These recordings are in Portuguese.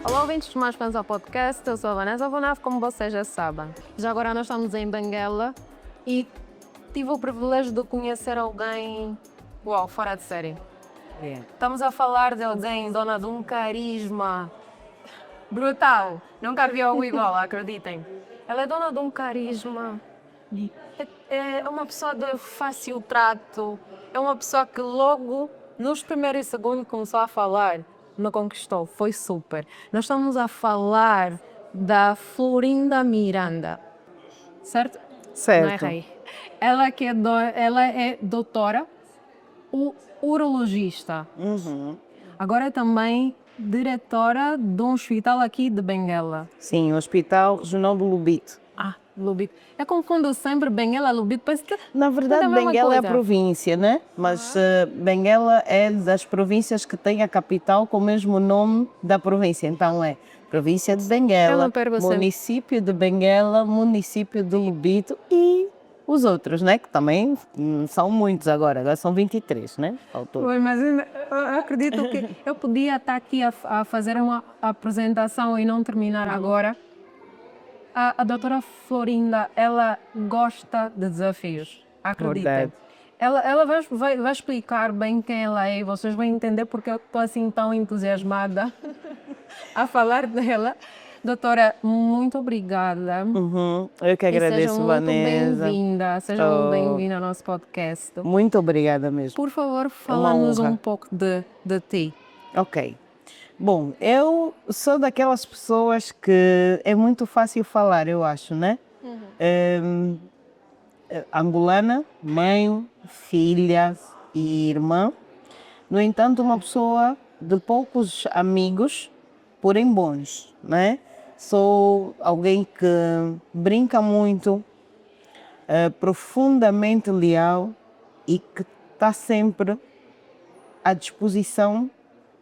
Olá, ouvintes mais fãs ao podcast. Eu sou a Vanessa Vonaf, como vocês já sabem. Já agora nós estamos em Benguela e tive o privilégio de conhecer alguém, uau, fora de série. Estamos a falar de alguém dona de um carisma brutal. Nunca vi algo igual, acreditem. Ela é dona de um carisma. É uma pessoa de fácil trato. É uma pessoa que logo, nos primeiros segundos, começou a falar. Me conquistou, foi super. Nós estamos a falar da Florinda Miranda, certo? Não é Certo. rei. Ela é doutora, urologista. Agora é também diretora de um hospital aqui de Benguela. Sim, o Hospital Regional do Lubito. Lubito. Eu confundo sempre Benguela e Lubito. Parece que Na verdade, tudo a mesma Benguela é a coisa. província, né? Mas Benguela é das províncias que tem a capital com o mesmo nome da província. Então é província de Eu Benguela, não perco sempre. município de Benguela, município de Lubito e os outros, né? Que também são muitos agora são 23, né? Ao todo. Oi, mas eu acredito que eu podia estar aqui a fazer uma apresentação e não terminar agora. A doutora Florinda, ela gosta de desafios, acreditem. Verdade. Ela vai explicar bem quem ela é e vocês vão entender porque eu estou assim tão entusiasmada a falar dela. Doutora, muito obrigada. Eu que E agradeço, seja muito Vanessa. bem-vinda, seja muito bem-vinda ao nosso podcast. Muito obrigada mesmo. Por favor, fala-nos honra. um pouco de ti. Ok. Bom, eu sou daquelas pessoas que é muito fácil falar, eu acho, né? Angolana, mãe, filha e irmã. No entanto, uma pessoa de poucos amigos, porém bons, né? Sou alguém que brinca muito, profundamente leal e que está sempre à disposição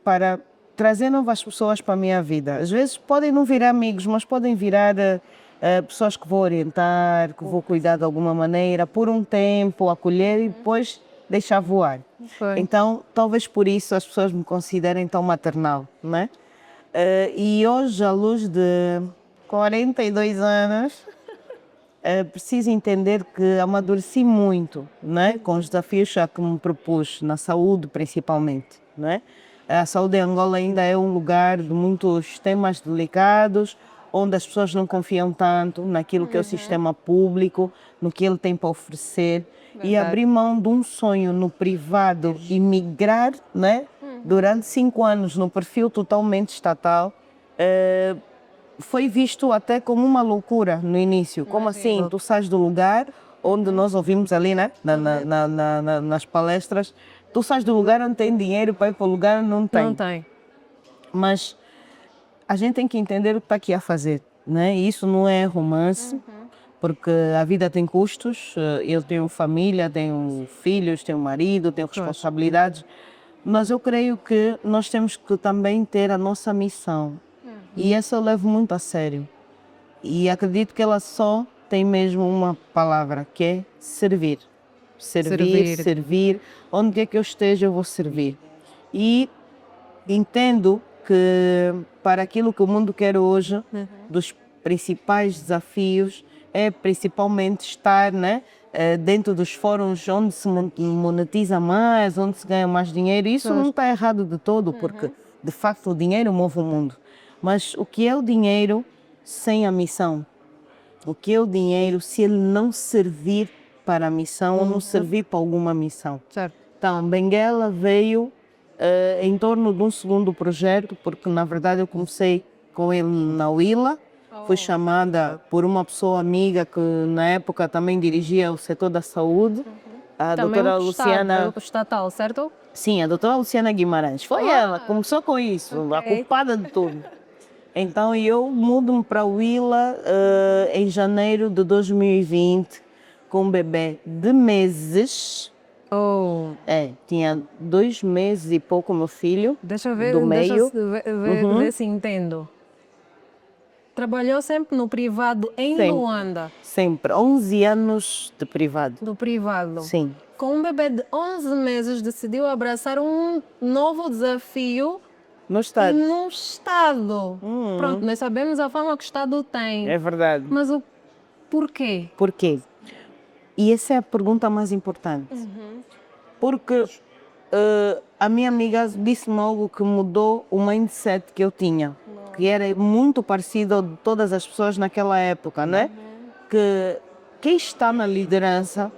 para trazer novas pessoas para a minha vida. Às vezes podem não virar amigos, mas podem virar pessoas que vou orientar, que vou cuidar de alguma maneira, por um tempo, acolher e depois deixar voar. Foi. Então, talvez por isso as pessoas me considerem tão maternal, né? E hoje, à luz de 42 anos, preciso entender que amadureci muito, né? Com os desafios a que me propus, na saúde principalmente, né? A saúde em Angola ainda é um lugar de muitos temas delicados, onde as pessoas não confiam tanto naquilo que é o sistema público, no que ele tem para oferecer. E abrir mão de um sonho no privado e migrar, né? Durante 5 anos no perfil totalmente estatal, foi visto até como uma loucura no início. Como assim? Tu sais do lugar onde nós ouvimos ali, né? Nas palestras, tu sais do lugar onde tem dinheiro para ir para o lugar onde não tem. Não tem. Mas a gente tem que entender o que está aqui a fazer, né? E isso não é romance, porque a vida tem custos. Eu tenho família, tenho filhos, tenho marido, tenho responsabilidades. Mas eu creio que nós temos que também ter a nossa missão. E essa eu levo muito a sério. E acredito que ela só tem mesmo uma palavra, que é servir. Servir. Onde quer que eu esteja, eu vou servir. E entendo que para aquilo que o mundo quer hoje, dos principais desafios, é principalmente estar, né, dentro dos fóruns onde se monetiza mais, onde se ganha mais dinheiro. Isso não está errado de todo, porque de facto o dinheiro move o mundo. Mas o que é o dinheiro sem a missão? O que é o dinheiro se ele não servir para a missão ou não servir para alguma missão? Certo. Então, Benguela veio em torno de um segundo projeto, porque na verdade eu comecei com ele na Willa. Fui chamada por uma pessoa amiga que na época também dirigia o setor da saúde, a Também doutora o Luciana. estatal, certo? Sim, a doutora Luciana Guimarães. Foi ela, começou com isso, a culpada de tudo. Então eu mudo-me para Willa em janeiro de 2020, com um bebê de meses. Tinha 2 meses e pouco meu filho, Deixa eu ver, do meio. ver se entendo. Trabalhou sempre no privado em Sempre. Luanda, Sempre, 11 anos de privado. no privado. Sim. Com um bebê de 11 meses decidiu abraçar um novo desafio No E Estado. no Estado. Pronto, nós sabemos a fama que o Estado tem. É verdade. Mas o porquê? Por quê? E essa é a pergunta mais importante. Porque a minha amiga disse-me algo que mudou o mindset que eu tinha, que era muito parecido ao de todas as pessoas naquela época, não é? Que quem está na liderança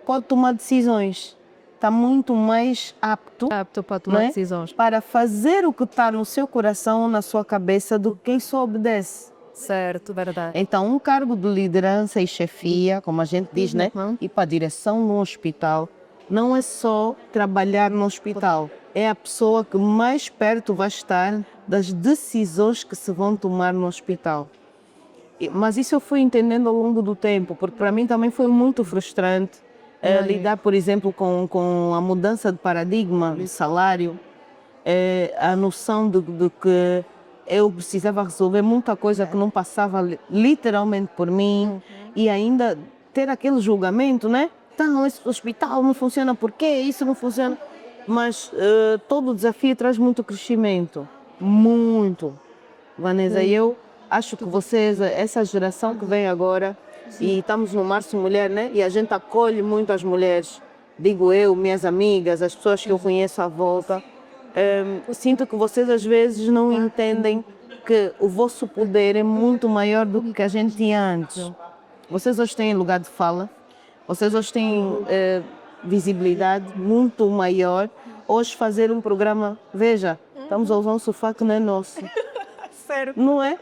pode tomar decisões, está muito mais apto, Apto para não tomar é? decisões. Para fazer o que está no seu coração ou na sua cabeça do que quem só obedece. Certo, verdade. Então, um cargo de liderança e chefia, como a gente diz, né? E para a direção no hospital, não é só trabalhar no hospital. É a pessoa que mais perto vai estar das decisões que se vão tomar no hospital. Mas isso eu fui entendendo ao longo do tempo, porque para mim também foi muito frustrante lidar, por exemplo, com a mudança de paradigma, de salário, a noção de que eu precisava resolver muita coisa que não passava literalmente por mim e ainda ter aquele julgamento, né? Então, esse hospital não funciona, por quê? Isso não funciona. Mas todo desafio traz muito crescimento, muito. Vanessa, eu acho que vocês, essa geração que vem agora, e estamos no Março Mulher, né? E a gente acolhe muito as mulheres, digo eu, minhas amigas, as pessoas que eu conheço à volta. Sinto que vocês às vezes não entendem que o vosso poder é muito maior do que a gente tinha antes. Vocês hoje têm lugar de fala, vocês hoje têm visibilidade muito maior. Hoje fazer um programa, veja, estamos a usar um sofá que não é nosso. Sério. Não é?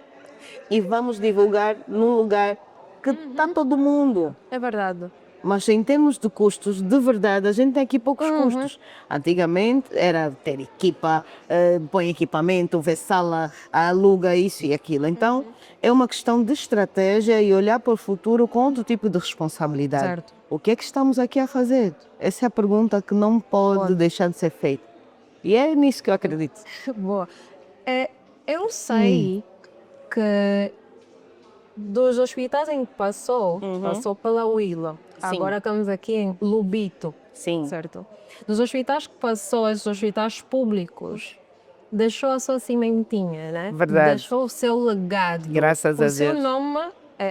E vamos divulgar num lugar que está todo mundo. É verdade. Mas em termos de custos, de verdade, a gente tem aqui poucos custos. Antigamente era ter equipa, põe equipamento, vê sala, aluga isso e aquilo. Então é uma questão de estratégia e olhar para o futuro com outro tipo de responsabilidade. Certo. O que é que estamos aqui a fazer? Essa é a pergunta que não pode deixar de ser feita. E é nisso que eu acredito. Boa. Eu sei que dos hospitais em que passou pela Willa. Sim. Agora estamos aqui em Lubito, Sim. certo? Dos hospitais que passou, esses hospitais públicos, deixou a sua cimentinha, né? Verdade. Deixou o seu legado. Graças a O seu Deus. nome,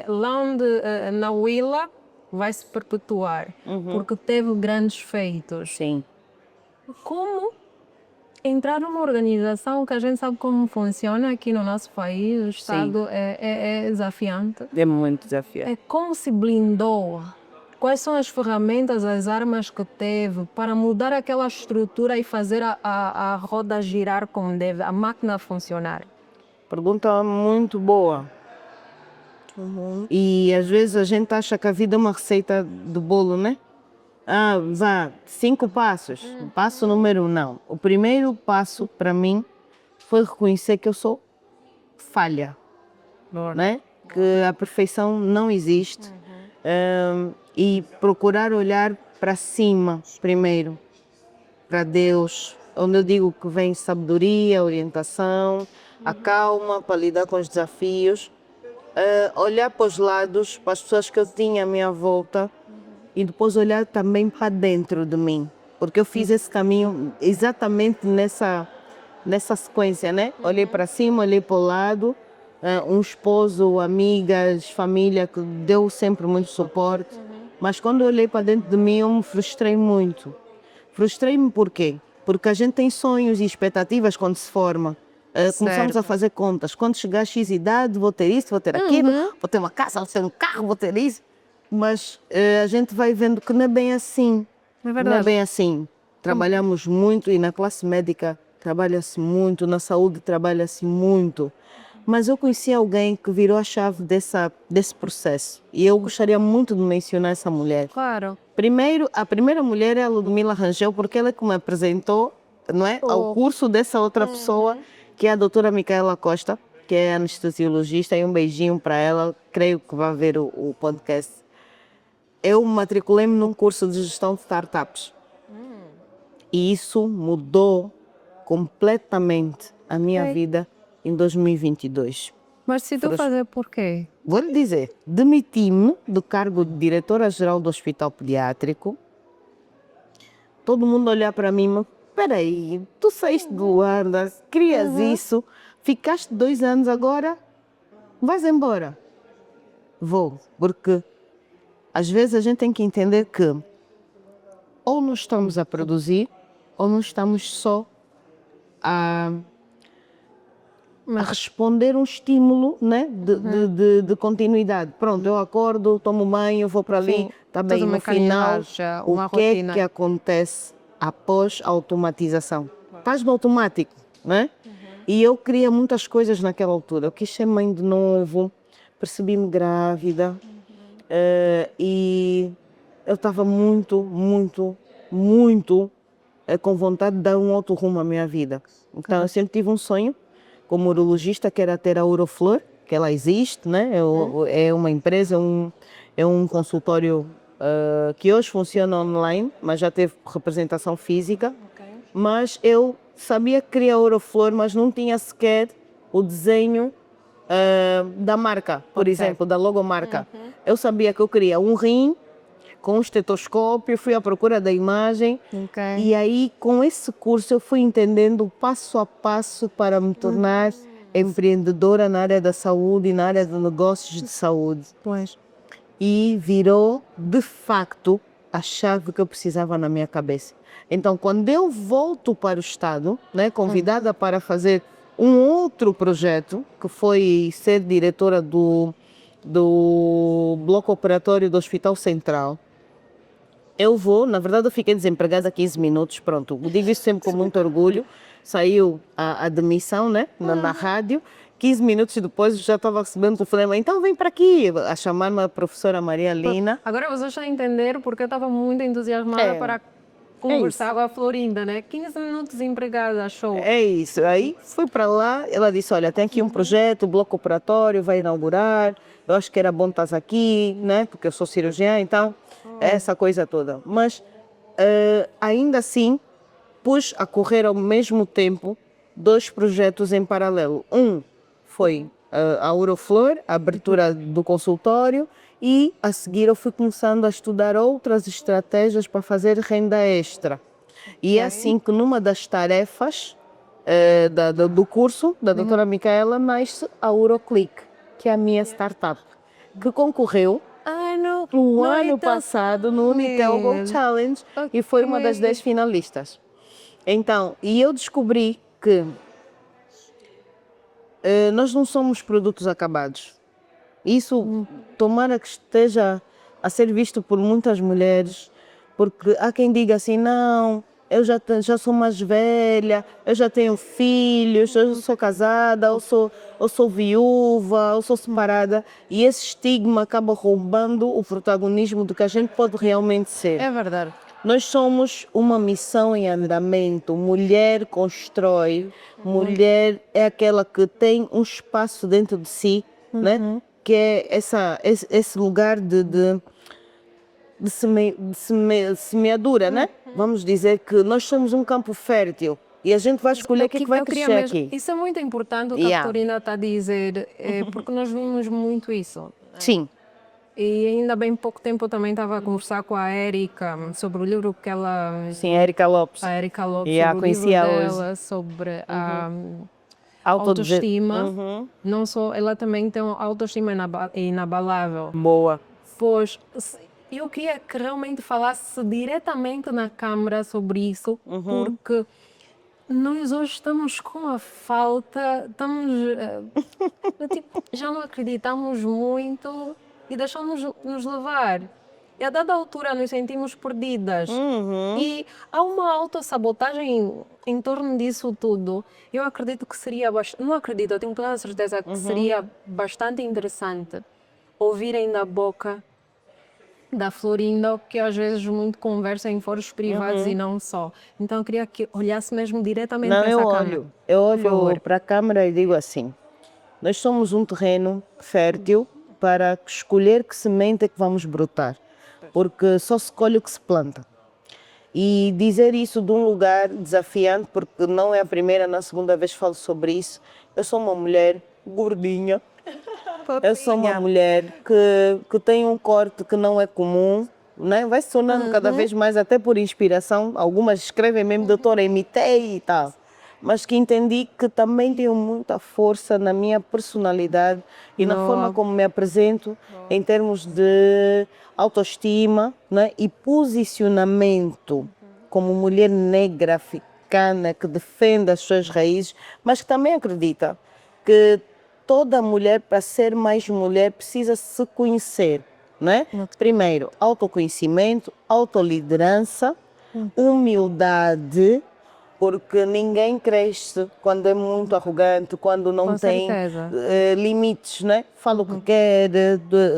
lá onde, na Willa, vai se perpetuar, porque teve grandes feitos. Sim. Como entrar numa organização que a gente sabe como funciona aqui no nosso país, o Estado é desafiante. É muito desafiante. Como se blindou? Quais são as ferramentas, as armas que teve para mudar aquela estrutura e fazer a roda girar como deve, a máquina funcionar? Pergunta muito boa. E às vezes a gente acha que a vida é uma receita de bolo, né? Vá, 5 passos. Passo número 1, não. O primeiro passo para mim foi reconhecer que eu sou falha, né? Que a perfeição não existe. E procurar olhar para cima primeiro, para Deus, onde eu digo que vem sabedoria, orientação, a calma para lidar com os desafios, olhar para os lados, para as pessoas que eu tinha à minha volta e depois olhar também para dentro de mim, porque eu fiz esse caminho exatamente nessa sequência, né? Olhei para cima, olhei para o lado, um esposo, amigas, família que deu sempre muito suporte. Mas quando eu olhei para dentro de mim, eu me frustrei muito. Frustrei-me por quê? Porque a gente tem sonhos e expectativas quando se forma. Começamos a fazer contas. Quando chegar a X idade, vou ter isso, vou ter aquilo, vou ter uma casa, vou ter um carro, vou ter isso. Mas a gente vai vendo que não é bem assim. É verdade. Não é bem assim. Trabalhamos muito e na classe médica trabalha-se muito, na saúde trabalha-se muito. Mas eu conheci alguém que virou a chave desse processo. E eu gostaria muito de mencionar essa mulher. Claro. Primeiro, a primeira mulher é a Ludmila Rangel, porque ela é que me apresentou, não é, ao curso dessa outra pessoa, que é a doutora Micaela Costa, que é anestesiologista. E um beijinho para ela, creio que vai ver o podcast. Eu matriculei-me num curso de gestão de startups. E isso mudou completamente a minha vida em 2022. Mas decidiu fazer por quê? Vou lhe dizer, demiti-me do cargo de diretora-geral do Hospital Pediátrico. Todo mundo olhar para mim espera aí, tu saíste de Luanda, crias isso, ficaste 2 anos agora, vais embora. Vou, porque às vezes a gente tem que entender que ou nós estamos a produzir, ou nós estamos só a responder um estímulo, né, de continuidade. Pronto, eu acordo, tomo banho, vou para ali, está bem. Tudo No final, mecanizado, uma o que é rotina. que acontece após a automatização? Estás no automático, né? E eu queria muitas coisas naquela altura. Eu quis ser mãe de novo, percebi-me grávida e eu estava muito com vontade de dar um outro rumo à minha vida. Então eu sempre tive um sonho como urologista, que era ter a Uroflor, que ela existe, né? É uma empresa, é um consultório que hoje funciona online, mas já teve representação física. Mas eu sabia que queria a Uroflor, mas não tinha sequer o desenho da marca, por exemplo, da logomarca. Eu sabia que eu queria um rim com um estetoscópio, fui à procura da imagem e aí com esse curso eu fui entendendo passo a passo para me tornar empreendedora na área da saúde e na área de negócios de saúde. E virou de facto a chave que eu precisava na minha cabeça. Então quando eu volto para o Estado, né, convidada para fazer um outro projeto, que foi ser diretora do bloco operatório do Hospital Central, eu vou, na verdade eu fiquei desempregada há 15 minutos, pronto, eu digo isso sempre com muito orgulho, saiu a demissão, né, na rádio, 15 minutos depois já estava recebendo o telefonema, então vem para aqui, a chamar-me a professora Maria Lina. Agora vocês estão a entender porque eu estava muito entusiasmada para conversar com a Florinda, né? 15 minutos desempregada, show. É isso, aí fui para lá, ela disse, olha, tem aqui um projeto, o bloco operatório vai inaugurar, eu acho que era bom estar aqui, né, porque eu sou cirurgiã, então, essa coisa toda. Mas, ainda assim, pus a correr ao mesmo tempo 2 projetos em paralelo. Um foi a Uroflor, a abertura do consultório, e a seguir eu fui começando a estudar outras estratégias para fazer renda extra. E é assim que numa das tarefas do curso da doutora Micaela nasce a Uroclick, que é a minha startup, que concorreu no ano passado no Unitel Go Challenge e foi uma das 10 finalistas. Então, e eu descobri que nós não somos produtos acabados. Isso tomara que esteja a ser visto por muitas mulheres, porque há quem diga assim, não, eu já sou mais velha, eu já tenho filhos, eu sou casada, eu sou viúva, eu sou separada, e esse estigma acaba roubando o protagonismo do que a gente pode realmente ser. É verdade. Nós somos uma missão em andamento. Mulher constrói, mulher é aquela que tem um espaço dentro de si, né? Que é esse lugar de semeadura, né? Vamos dizer que nós somos um campo fértil e a gente vai escolher o que vai crescer aqui. Isso é muito importante o que a Florinda está a dizer, porque nós vimos muito isso. Sim. E ainda bem pouco tempo eu também estava a conversar com a Érica sobre o livro que ela... Sim, a Érica Lopes. A Érica Lopes, sobre o livro dela, hoje. sobre a autoestima. Não só, ela também tem uma autoestima inabalável. Boa. Pois, eu queria que realmente falasse diretamente na Câmara sobre isso, porque nós hoje estamos com a falta, já não acreditamos muito e deixamos-nos levar. E a dada altura nos sentimos perdidas. E há uma autossabotagem em torno disso tudo. Eu acredito que seria bastante... Não acredito, eu tenho plena certeza que seria bastante interessante ouvirem da boca da Florinda, que às vezes muito conversa em fóruns privados e não só. Então eu queria que olhasse mesmo diretamente para essa câmara. Eu olho para a câmara e digo assim, nós somos um terreno fértil para escolher que semente é que vamos brotar, porque só se colhe o que se planta. E dizer isso de um lugar desafiante, porque não é a primeira, nem a segunda vez que falo sobre isso. Eu sou uma mulher gordinha, eu sou uma mulher que tem um corte que não é comum, né? Vai se tornando cada vez mais, até por inspiração. Algumas escrevem mesmo, doutora, imitei e tal. Mas que entendi que também tenho muita força na minha personalidade e na forma como me apresento em termos de autoestima, né? E posicionamento como mulher negra africana que defende as suas raízes, mas que também acredita que toda mulher, para ser mais mulher, precisa se conhecer, né? Primeiro, autoconhecimento, autoliderança, humildade, porque ninguém cresce quando é muito arrogante, quando não Com tem certeza. limites, né? Fala o que quer,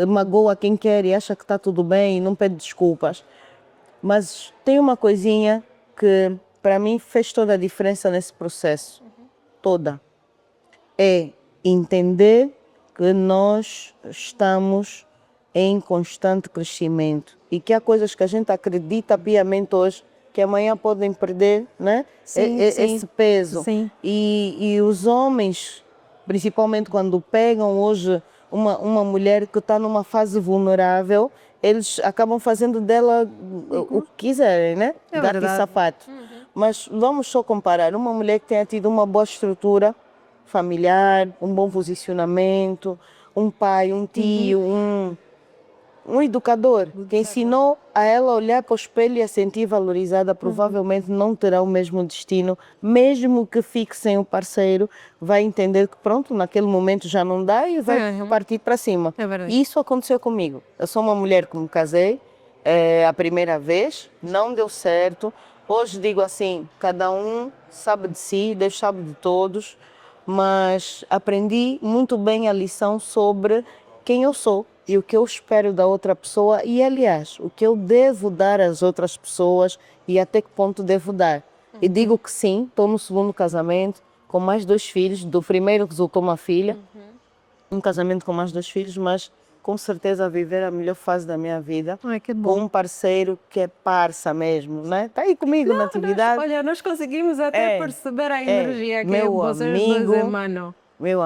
magoa quem quer e acha que está tudo bem, não pede desculpas. Mas tem uma coisinha que para mim fez toda a diferença nesse processo, toda. É entender que nós estamos em constante crescimento e que há coisas que a gente acredita piamente hoje que amanhã podem perder, né? Sim, Esse peso. Sim. E os homens, principalmente quando pegam hoje uma mulher que está numa fase vulnerável, eles acabam fazendo dela o que quiserem, né? É Gato e verdade. sapato. Mas vamos só comparar uma mulher que tenha tido uma boa estrutura familiar, um bom posicionamento, um pai, um tio, um educador que ensinou a ela a olhar para o espelho e a sentir valorizada, provavelmente não terá o mesmo destino, mesmo que fique sem o parceiro, vai entender que pronto, naquele momento já não dá e vai partir para cima. É verdade. E isso aconteceu comigo. Eu sou uma mulher que me casei a primeira vez, não deu certo. Hoje digo assim, cada um sabe de si, Deus sabe de todos, mas aprendi muito bem a lição sobre quem eu sou e o que eu espero da outra pessoa e, aliás, o que eu devo dar às outras pessoas e até que ponto devo dar. E digo que sim, estou no segundo casamento, com mais 2 filhos, do primeiro resultou uma filha, um casamento com mais 2 filhos, mas com certeza a viver a melhor fase da minha vida, Ai, que com bom. um parceiro que é parça mesmo, né? Está aí comigo na atividade. Olha, nós conseguimos até perceber a energia que meu vocês amigo, dois emanam. meu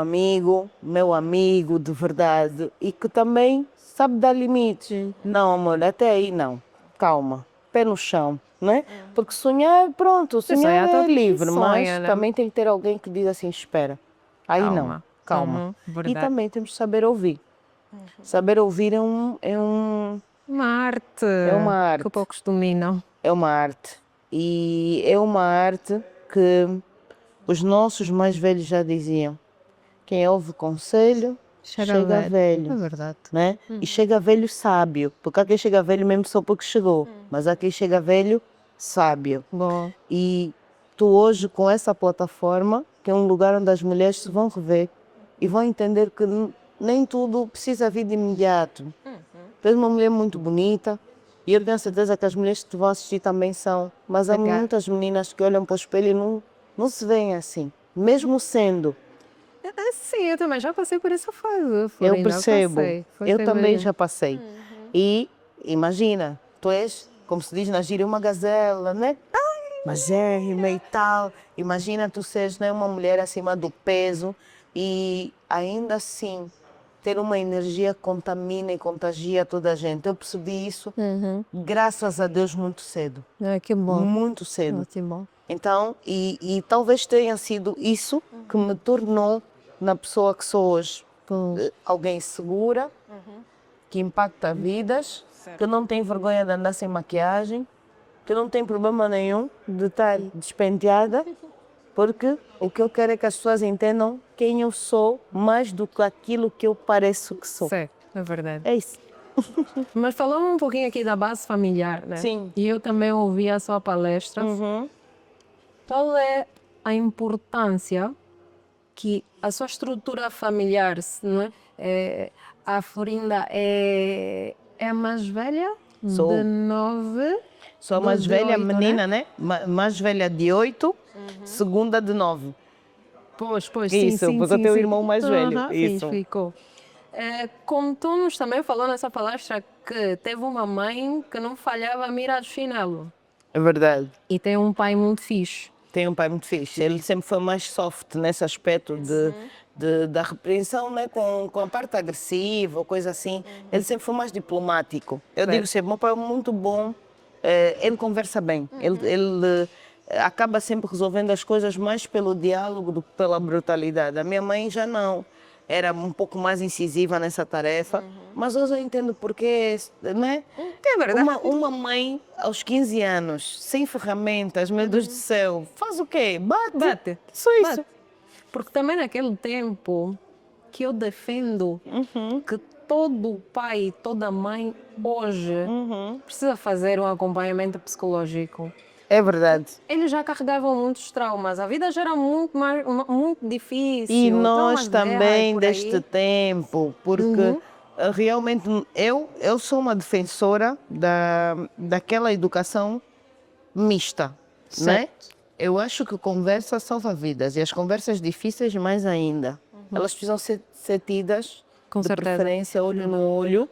amigo de verdade e que também sabe dar limites. Não, amor, até aí não. Calma, pé no chão, né? Porque sonhar, pronto, sonhar sonhar é todo mundo livre, sonha, mas né? também tem que ter alguém que diga assim, espera. Aí não, calma. E Verdade. também temos que saber ouvir. Saber ouvir Uma arte. É uma arte. Que poucos dominam. é uma arte. E é uma arte que os nossos mais velhos já diziam. Quem ouve conselho, chega velho. É verdade. Né? E chega velho sábio, porque há quem chega velho mesmo só porque chegou, mas há quem chega velho sábio. Bom. E tu hoje com essa plataforma, que é um lugar onde as mulheres se vão rever e vão entender que nem tudo precisa vir de imediato. Tu és uma mulher muito bonita e eu tenho certeza que as mulheres que te vão assistir também são, mas há muitas meninas que olham para o espelho e não se veem assim, mesmo sendo. Sim, eu também já passei por essa fase. Eu Florinda, percebo, passei. Foi eu sem também vergonha. já passei. E imagina, tu és, como se diz na gíria, uma gazela, né? Magérrima e tal. Imagina tu seres, né, uma mulher acima do peso e ainda assim ter uma energia que contamina e contagia toda a gente. Eu percebi isso, graças a Deus, muito cedo. Ai, que bom. Muito cedo. Que bom. Então, e talvez tenha sido isso que me tornou na pessoa que sou hoje. Alguém segura, que impacta vidas, que não tem vergonha de andar sem maquiagem, que não tem problema nenhum de estar despenteada, porque o que eu quero é que as pessoas entendam quem eu sou mais do que aquilo que eu pareço que sou. Sim, é verdade. É isso. Mas falamos um pouquinho aqui da base familiar, né? Sim. E eu também ouvi a sua palestra. Qual é a importância que a sua estrutura familiar, não é? A Florinda é a mais velha Sou. de 9. Sou a mais de velha 8, menina, né? Mais velha de 8, segunda de 9. Pois, Isso, sim, porque eu sim, tenho um sim. irmão mais velho. Sim, Isso. ficou. Contou-nos também, falou nessa palestra, que teve uma mãe que não falhava a mirar de chinelo. É verdade. E tem um pai muito fixe. Tem um pai muito fixe. Ele sempre foi mais soft nesse aspecto da repreensão, né, com a parte agressiva ou coisa assim. Ele sempre foi mais diplomático. Eu digo sempre, meu pai é muito bom, ele conversa bem. Ele acaba sempre resolvendo as coisas mais pelo diálogo do que pela brutalidade. A minha mãe já não. Era um pouco mais incisiva nessa tarefa, mas hoje eu entendo porque, né? É verdade. Uma mãe aos 15 anos, sem ferramentas, meu Deus do céu, faz o quê? Bate. Bate. Só isso. Bate. Porque também naquele tempo que eu defendo que todo pai e toda mãe hoje precisa fazer um acompanhamento psicológico. É verdade. Eles já carregavam muitos traumas, a vida já era muito difícil. E nós traumas de guerra e também por aí. deste tempo, porque realmente eu sou uma defensora daquela educação mista, né? Certo. Eu acho que conversa salva vidas e as conversas difíceis mais ainda. Elas precisam ser tidas Com de certeza. preferência olho no olho,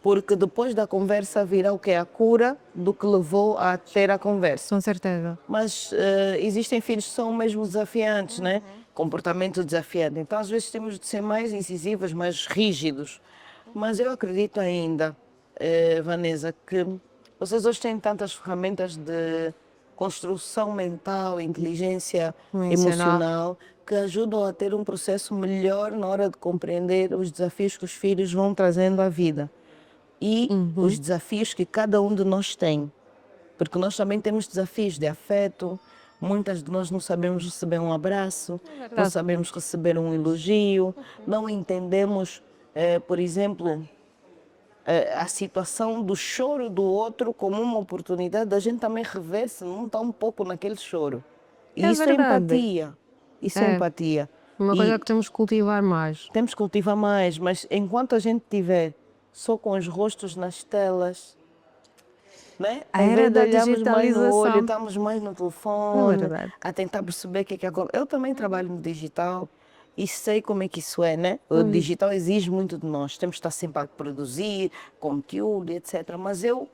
porque depois da conversa virá o que é a cura do que levou a ter a conversa. Com certeza. Mas existem filhos que são mesmo desafiantes, né? Comportamento desafiante. Então, às vezes, temos de ser mais incisivos, mais rígidos. Mas eu acredito ainda, Vanessa, que vocês hoje têm tantas ferramentas de construção mental, inteligência emocional, que ajudam a ter um processo melhor na hora de compreender os desafios que os filhos vão trazendo à vida. E os desafios que cada um de nós tem. Porque nós também temos desafios de afeto, muitas de nós não sabemos receber um abraço, não sabemos receber um elogio, não entendemos, por exemplo, a situação do choro do outro como uma oportunidade da gente também rever se não está um pouco naquele choro. E É isso verdade. é empatia. Isso é empatia. Uma E coisa que temos que cultivar mais. temos que cultivar mais, mas enquanto a gente tiver só com os rostos nas telas, né? A Em era vez de da olharmos mais no olho, digitalização. estamos mais no telefone, verdade. a tentar perceber o que é que acontece. Eu também trabalho no digital e sei como é que isso é, né? O digital exige muito de nós, temos que estar sempre a produzir conteúdo, etc. Mas eu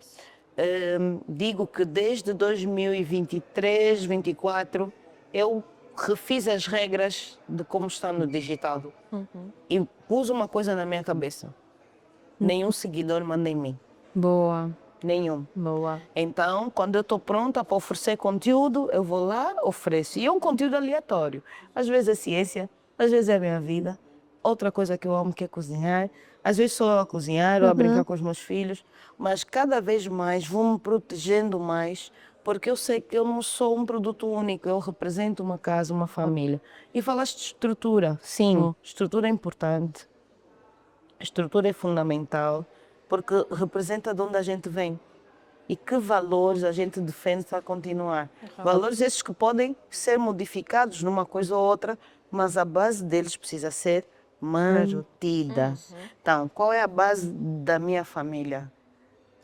digo que desde 2023, 2024, eu refiz as regras de como está no digital e pus uma coisa na minha cabeça. Nenhum seguidor manda em mim. Boa, Nenhum. boa. Então, quando eu estou pronta para oferecer conteúdo, eu vou lá, ofereço. E é um conteúdo aleatório. Às vezes é ciência, às vezes é a minha vida. Outra coisa que eu amo que é cozinhar. Às vezes sou eu a cozinhar ou a brincar com os meus filhos. Mas cada vez mais vou me protegendo mais, porque eu sei que eu não sou um produto único. Eu represento uma casa, uma família. E falaste de estrutura. Sim, estrutura é importante. A estrutura é fundamental, porque representa de onde a gente vem e que valores a gente defende para continuar. Valores esses que podem ser modificados numa coisa ou outra, mas a base deles precisa ser mantida. Então, qual é a base da minha família?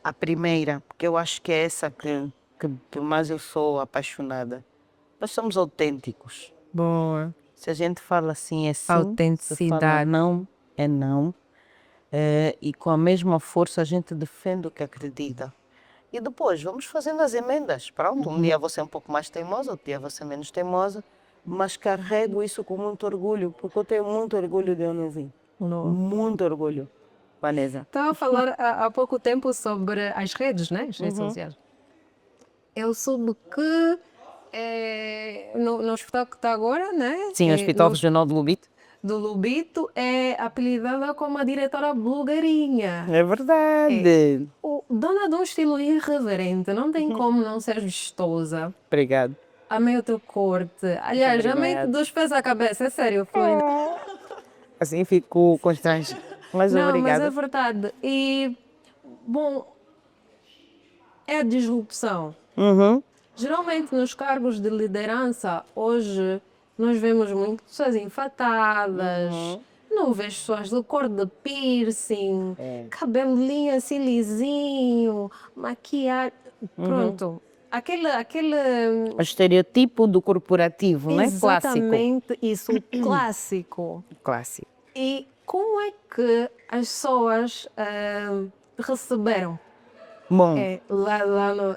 A primeira, porque eu acho que é essa que mais eu sou apaixonada. Nós somos autênticos. Boa. Se a gente fala assim, é sim. Se Autenticidade. fala não, é não. E com a mesma força a gente defende o que acredita. E depois vamos fazendo as emendas. Pronto, um dia você é um pouco mais teimosa, outro dia você é menos teimosa, mas carrego isso com muito orgulho, porque eu tenho muito orgulho de onde eu vim. Muito orgulho, Vanessa. Estava a falar há pouco tempo sobre as redes, né? As redes sociais. Eu soube que no hospital que está agora, né? Sim, o Hospital no- Regional de Lubito. do Lubito, é apelidada como a diretora blogueirinha. É verdade. Dona de um estilo irreverente, não tem como não ser vistosa. Obrigado. Amei o teu corte. Aliás, amei Obrigada. dos pés à cabeça, é sério. Foi. Assim fico constrangido. Mas Não, obrigada. mas é verdade. E, bom, é a disrupção. Geralmente nos cargos de liderança, hoje, nós vemos muitas pessoas enfatadas, não vejo pessoas de cor de piercing, cabelo assim lisinho, maquiagem, pronto. Aquele O estereotipo do corporativo, não é? Clássico. exatamente isso, clássico. Clássico. E como é que as pessoas receberam Bom, lá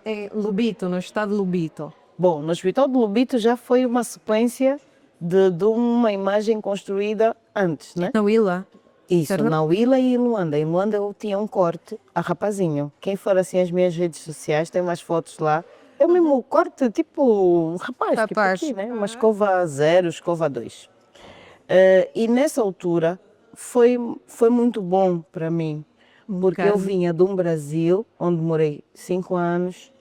em Lubito, no estado de Lubito? Bom, no Hospital de Lubito já foi uma sequência de uma imagem construída antes, né? Na Willa. Isso, Certo. na Willa e em Luanda. Em Luanda eu tinha um corte a rapazinho. Quem for assim as minhas redes sociais, tem umas fotos lá. É o mesmo corte, tipo um rapaz, tipo Rapaz. aqui, né? Uma escova 0, escova 2. E nessa altura foi muito bom para mim, porque eu vinha de um Brasil, onde morei 5 anos,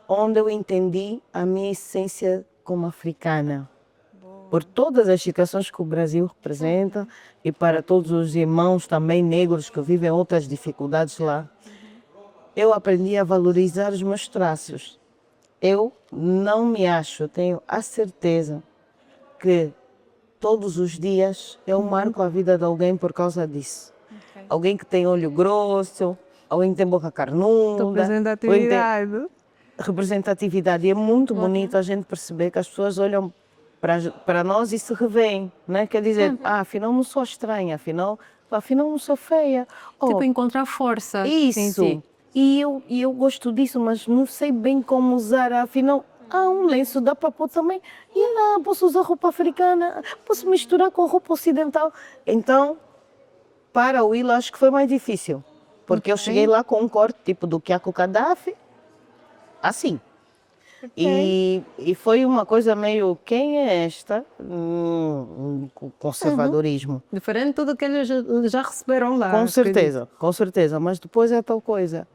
onde eu entendi a minha essência como africana. Por todas as situações que o Brasil representa e para todos os irmãos também negros que vivem outras dificuldades lá, eu aprendi a valorizar os meus traços. Eu não me acho, tenho a certeza que todos os dias eu marco a vida de alguém por causa disso. Alguém que tem olho grosso, alguém que tem boca carnuda, alguém que tem representatividade. E é muito bonito a gente perceber que as pessoas olham para nós e se revêem, né? Quer dizer, afinal não sou estranha, afinal não sou feia. Tipo, encontrar força. Isso. E eu gosto disso, mas não sei bem como usar. Afinal, um lenço dá para pôr também. E lá, posso usar roupa africana, posso misturar com roupa ocidental. Então, para o Willa, acho que foi mais difícil. Porque eu cheguei lá com um corte tipo do Kiako Gaddafi, assim. E foi uma coisa meio, quem é esta? Conservadorismo. Diferente de tudo que eles já receberam lá. Com certeza. Mas depois é tal coisa.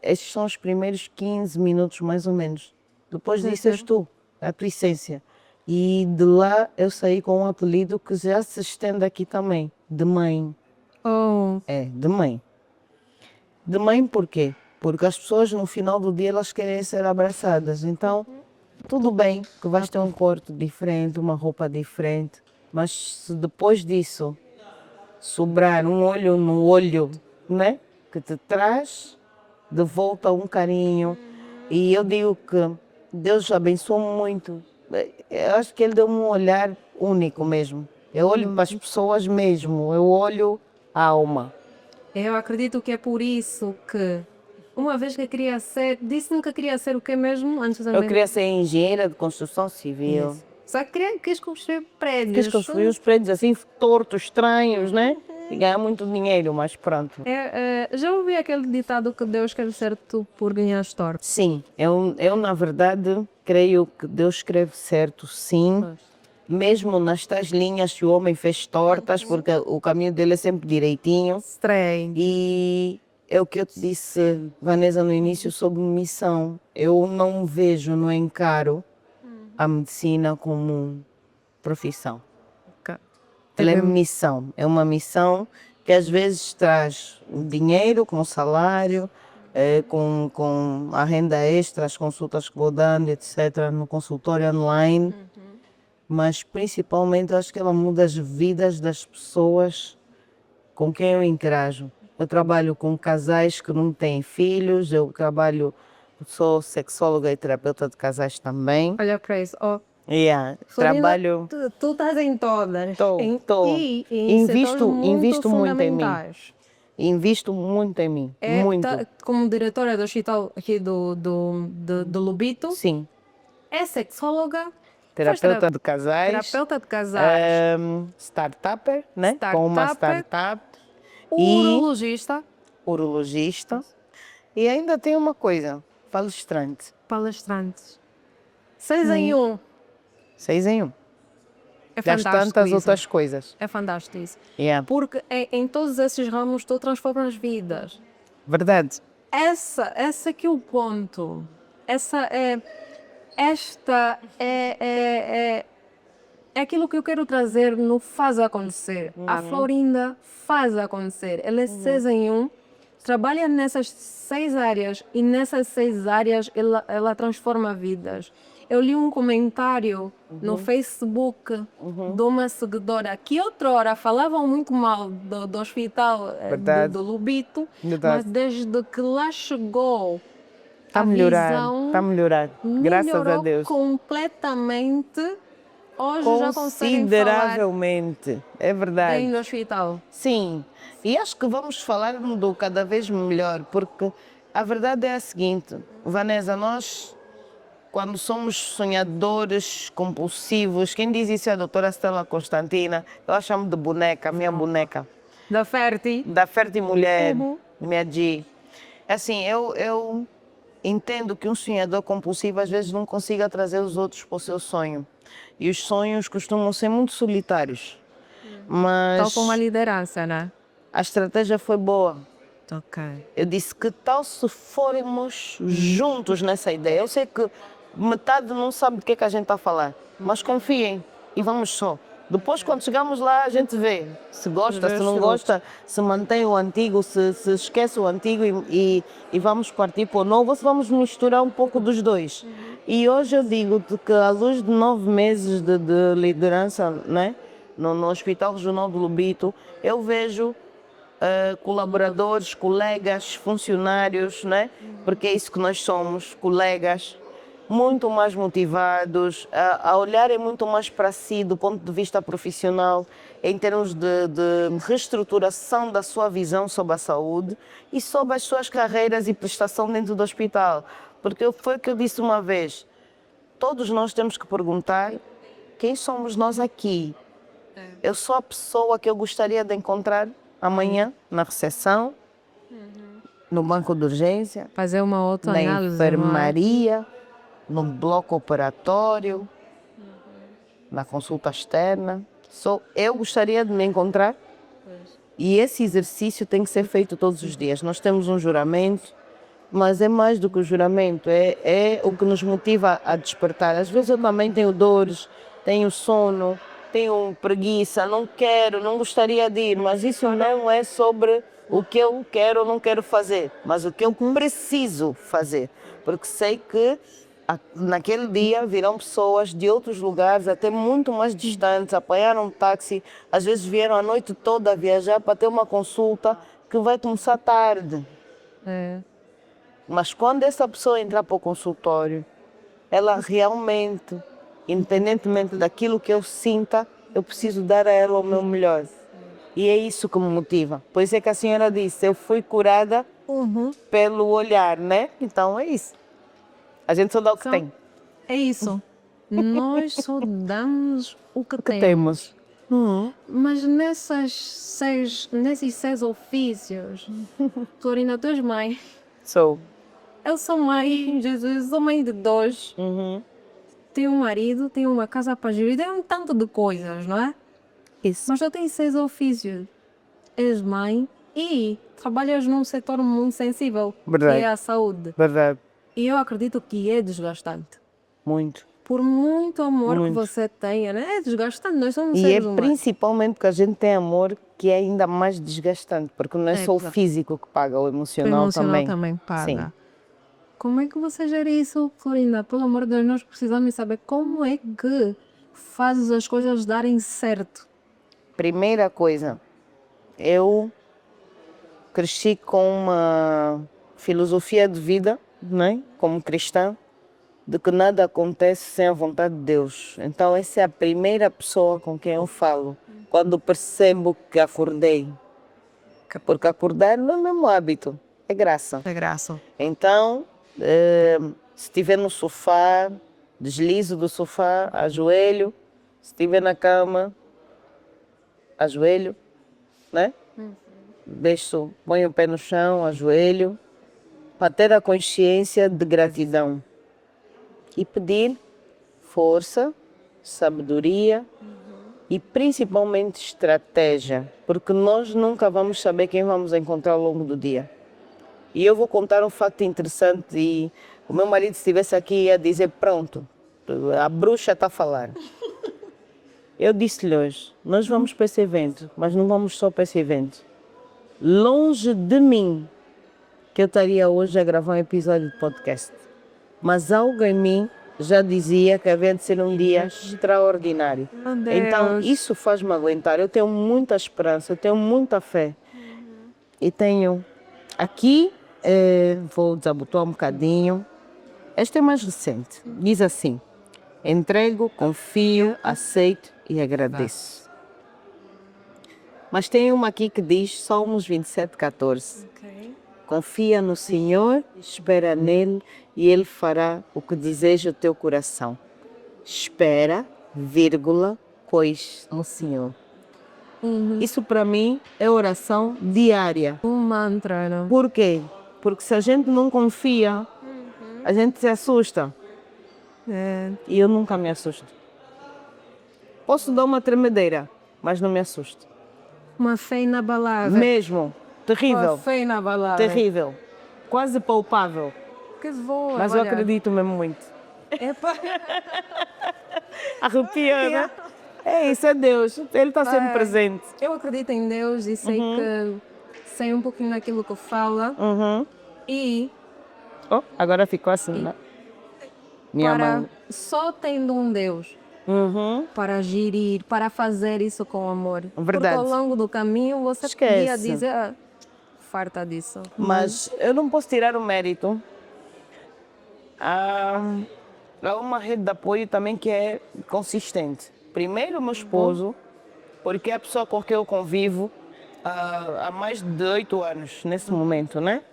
Estes são os primeiros 15 minutos, mais ou menos. Depois disso és tu, a tua essência. E de lá eu saí com um apelido que já se estende aqui também, de mãe. Oh, De mãe. De mãe por quê? Porque as pessoas no final do dia elas querem ser abraçadas. Então, tudo bem que vais ter um corte diferente, uma roupa diferente, mas se depois disso sobrar um olho no olho, né? Que te traz de volta um carinho. E eu digo que Deus abençoou muito. Eu acho que Ele deu-me um olhar único mesmo. Eu olho para as pessoas mesmo, eu olho a alma. eu acredito que é por isso que, uma vez que queria ser, disse-me que queria ser o quê mesmo? Antes Eu queria ser engenheira de construção civil. Só que quis construir prédios. Quis construir os prédios assim, tortos, estranhos, né? E ganhar muito dinheiro, mas pronto. Já ouvi aquele ditado que Deus quer ser tu por ganhar torto. Sim, eu na verdade creio que Deus escreve certo, sim. Mesmo nas tais linhas que o homem fez tortas, porque o caminho dele é sempre direitinho. Estranho. E é o que eu te disse, Vanessa, no início, sobre missão. Eu não vejo, não encaro a medicina como profissão. Ela é missão. É uma missão que às vezes traz dinheiro com salário, com a renda extra, as consultas que vou dando, etc., no consultório online. Mas principalmente acho que ela muda as vidas das pessoas com quem eu interajo. Eu trabalho com casais que não têm filhos, sou sexóloga e terapeuta de casais também. Olha para isso. Oh, Trabalho. Tu estás em todas. Estou. E em setores Invisto muito em mim. fundamentais. Invisto muito em mim. Muito. Como diretora do hospital aqui do Lubito, Sim. é sexóloga, Terapeuta de casais. terapeuta de casais, Startupper, né? Com uma startup. urologista, Urologista. E ainda tem uma coisa, palestrante. palestrantes. 6 em 1. 6 em 1. É Das fantástico tantas isso. outras coisas. É fantástico isso. Porque em todos esses ramos tu transformas vidas. Verdade. Essa que é o ponto. Esta é aquilo que eu quero trazer no Faz Acontecer. A Florinda faz acontecer. Ela é 6 em 1, trabalha nessas 6 áreas e nessas 6 áreas ela transforma vidas. Eu li um comentário no Facebook de uma seguidora que outrora falavam muito mal do hospital do Lubito, mas desde que lá chegou Está a melhorar. Graças a Deus. Completamente. Hoje já conseguem falar consideravelmente. É verdade. bem no hospital. Sim. E acho que vamos falar do cada vez melhor, porque a verdade é a seguinte, Vanessa, nós quando somos sonhadores compulsivos, quem diz isso é a doutora Stella Constantina, eu a chamo de boneca, minha boneca. Da Ferti. Da Fértil Mulher, minha G. Assim, eu entendo que um sonhador compulsivo às vezes não consiga trazer os outros para o seu sonho. E os sonhos costumam ser muito solitários. Mas Tal como a liderança, né? a estratégia foi boa. Ok. Eu disse, que tal se formos juntos nessa ideia? Eu sei que metade não sabe do que é que a gente está a falar, mas confiem e vamos só. Depois, quando chegamos lá, a gente vê se gosta, se não gosta, se mantém o antigo, se esquece o antigo e vamos partir para o novo, ou se vamos misturar um pouco dos dois. E hoje eu digo-te que, à luz de 9 meses de liderança, né, no Hospital Regional do Lobito, eu vejo colaboradores, colegas, funcionários, né? Porque é isso que nós somos, colegas, muito mais motivados, a olharem muito mais para si do ponto de vista profissional, em termos de reestruturação da sua visão sobre a saúde e sobre as suas carreiras e prestação dentro do hospital. Porque foi o que eu disse uma vez, todos nós temos que perguntar quem somos nós aqui. Eu sou a pessoa que eu gostaria de encontrar amanhã na recepção, no banco de urgência, Fazer uma outra na análise. não é? enfermaria, no bloco operatório, na consulta externa. Eu gostaria de me encontrar e esse exercício tem que ser feito todos os dias. Nós temos um juramento, mas é mais do que o juramento, é o que nos motiva a despertar. Às vezes eu também tenho dores, tenho sono, tenho preguiça, não quero, não gostaria de ir, mas isso não é sobre o que eu quero ou não quero fazer, mas o que eu preciso fazer, porque sei que naquele dia virão pessoas de outros lugares, até muito mais distantes, apanharam um táxi, às vezes vieram a noite toda a viajar para ter uma consulta que vai começar tarde. É. Mas quando essa pessoa entrar para o consultório, ela realmente, independentemente daquilo que eu sinta, eu preciso dar a ela o meu melhor. E é isso que me motiva. Por isso é que a senhora disse, eu fui curada pelo olhar, né? Então é isso. A gente só dá o que tem. É isso. Nós só damos o que Temos. Mas nesses 6 ofícios, Florina, tu és mãe. Sou. Eu sou mãe, Jesus, sou mãe de 2. Tenho um marido, tenho uma casa para gerir, tenho um tanto de coisas, não é? Isso. Mas eu tenho 6 ofícios. És mãe e trabalhas num setor muito sensível, Verdade. que é a saúde. Verdade. E eu acredito que é desgastante. Muito. Por muito amor Muito. que você tenha, né? É desgastante, nós somos E é seres humanos. principalmente porque a gente tem amor que é ainda mais desgastante, porque não é só o Exato. físico que paga, o O emocional, emocional também. paga. Sim. Como é que você gera isso, Florinda? Pelo amor de Deus, nós precisamos saber como é que fazes as coisas darem certo. Primeira coisa, eu cresci com uma filosofia de vida, né, como cristã, de que nada acontece sem a vontade de Deus. Então essa é a primeira pessoa com quem eu falo, quando percebo que acordei. Porque acordar não é o mesmo hábito, é graça. É graça. Então, se estiver no sofá, deslizo do sofá, ajoelho. Se estiver na cama, ajoelho, né? Ponho o pé no chão, ajoelho, para ter a consciência de gratidão. E pedir força, sabedoria e principalmente estratégia, porque nós nunca vamos saber quem vamos encontrar ao longo do dia. E eu vou contar um facto interessante e o meu marido, se estivesse aqui, ia dizer, pronto, a bruxa está a falar. Eu disse-lhe hoje, nós vamos para esse evento, mas não vamos só para esse evento. Longe de mim que eu estaria hoje a gravar um episódio de podcast. Mas algo em mim já dizia que havia de ser um dia extraordinário. Meu Deus. Então isso faz-me aguentar. Eu tenho muita esperança, eu tenho muita fé. E tenho aqui, vou desabotar um bocadinho. Este é mais recente. Diz assim: entrego, confio, aceito e agradeço. Mas tem uma aqui que diz Salmos 27:14. Confia no Senhor, espera nele e ele fará o que deseja o teu coração. Espera, vírgula, pois no Senhor. Isso para mim é oração diária. Um mantra, não? Por quê? Porque se a gente não confia, a gente se assusta. É. E eu nunca me assusto. Posso dar uma tremedeira, mas não me assusto. Uma fé inabalável. Mesmo. Terrível. Uma fé inabalável. Terrível. Quase palpável. Que voa. Mas eu acredito mesmo muito. Epa. Arrepia, né? É isso, é Deus. Ele está sempre presente. Eu acredito em Deus e sei que sei um pouquinho daquilo que fala. E Oh, agora ficou assim, né? Minha para mãe. só tendo um Deus para gerir, para fazer isso com amor. Verdade. Porque ao longo do caminho você Esquece. podia dizer, farta disso. Mas eu não posso tirar o mérito. Há uma rede de apoio também que é consistente. Primeiro, o meu esposo, porque é a pessoa com quem eu convivo há mais de 8 anos, nesse momento, né?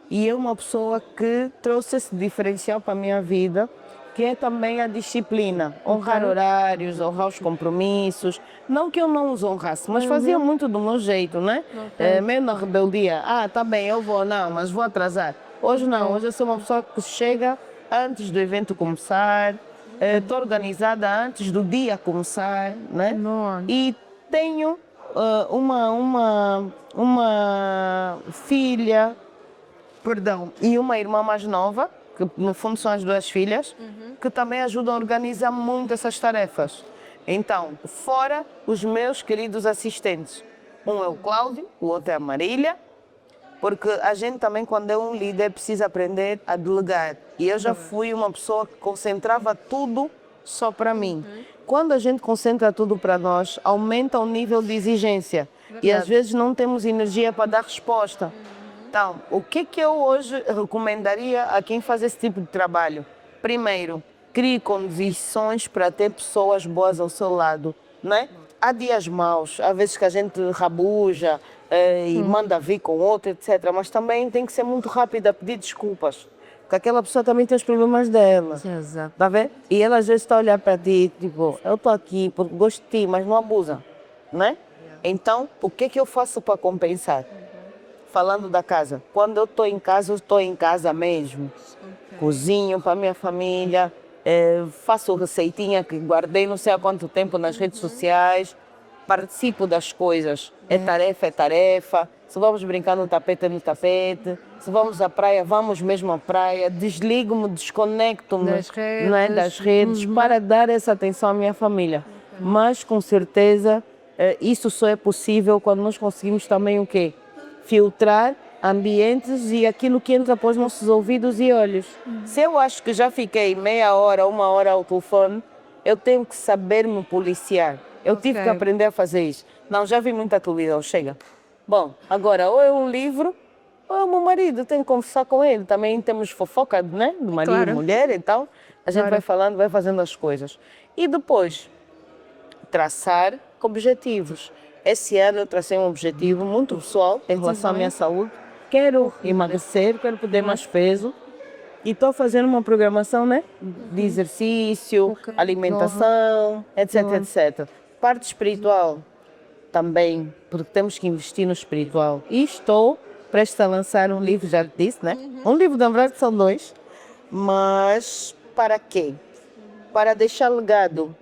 E é uma pessoa que trouxe esse diferencial para a minha vida, que é também a disciplina. Honrar horários, honrar os compromissos. Não que eu não os honrasse, mas fazia muito do meu jeito, né? Meio na rebeldia. Tá bem, eu vou, não, mas vou atrasar. Hoje não, hoje eu sou uma pessoa que chega antes do evento começar, estou organizada antes do dia começar, né? Nossa. E tenho uma filha, perdão, e uma irmã mais nova, que no fundo são as duas filhas, que também ajudam a organizar muito essas tarefas. Então, fora os meus queridos assistentes. Um é o Cláudio, o outro é a Marília, porque a gente também, quando é um líder, precisa aprender a delegar. E eu já fui uma pessoa que concentrava tudo só para mim. Quando a gente concentra tudo para nós, aumenta o nível de exigência. E às vezes não temos energia para dar resposta. Então, o que eu hoje recomendaria a quem faz esse tipo de trabalho? Primeiro, crie condições para ter pessoas boas ao seu lado, né? Há dias maus, há vezes que a gente rabuja e manda vir com outro, etc. Mas também tem que ser muito rápida a pedir desculpas. Porque aquela pessoa também tem os problemas dela. Exato. Tá vendo? E ela às vezes está a olhar para ti, tipo, eu estou aqui porque gosto de ti, mas não abusa, né? Então, o que eu faço para compensar? Falando da casa, quando eu estou em casa, eu estou em casa mesmo. Cozinho para a minha família, faço receitinha que guardei não sei há quanto tempo nas redes sociais, participo das coisas. É tarefa. Se vamos brincar no tapete, é no tapete. Se vamos à praia, vamos mesmo à praia. Desligo-me, desconecto-me das redes para dar essa atenção à minha família. Mas, com certeza, isso só é possível quando nós conseguimos também o quê? Filtrar ambientes e aquilo que entra para os nossos ouvidos e olhos. Se eu acho que já fiquei meia hora, 1 hora ao telefone, eu tenho que saber me policiar. Eu tive que aprender a fazer isso. Não, já vi muita televisão, chega. Bom, agora ou é um livro ou é o meu marido, tenho que conversar com ele. Também temos fofoca, né? Do marido e mulher, então a gente vai falando, vai fazendo as coisas. E depois, traçar objetivos. Esse ano eu tracei um objetivo muito pessoal em relação à minha saúde. Quero emagrecer, quero perder mais peso. E estou fazendo uma programação, né? De exercício, alimentação, etc, etc. Parte espiritual também, porque temos que investir no espiritual. E estou prestes a lançar um livro, já disse, né? Um livro, na verdade, são 2. Mas para quê? Para deixar legado.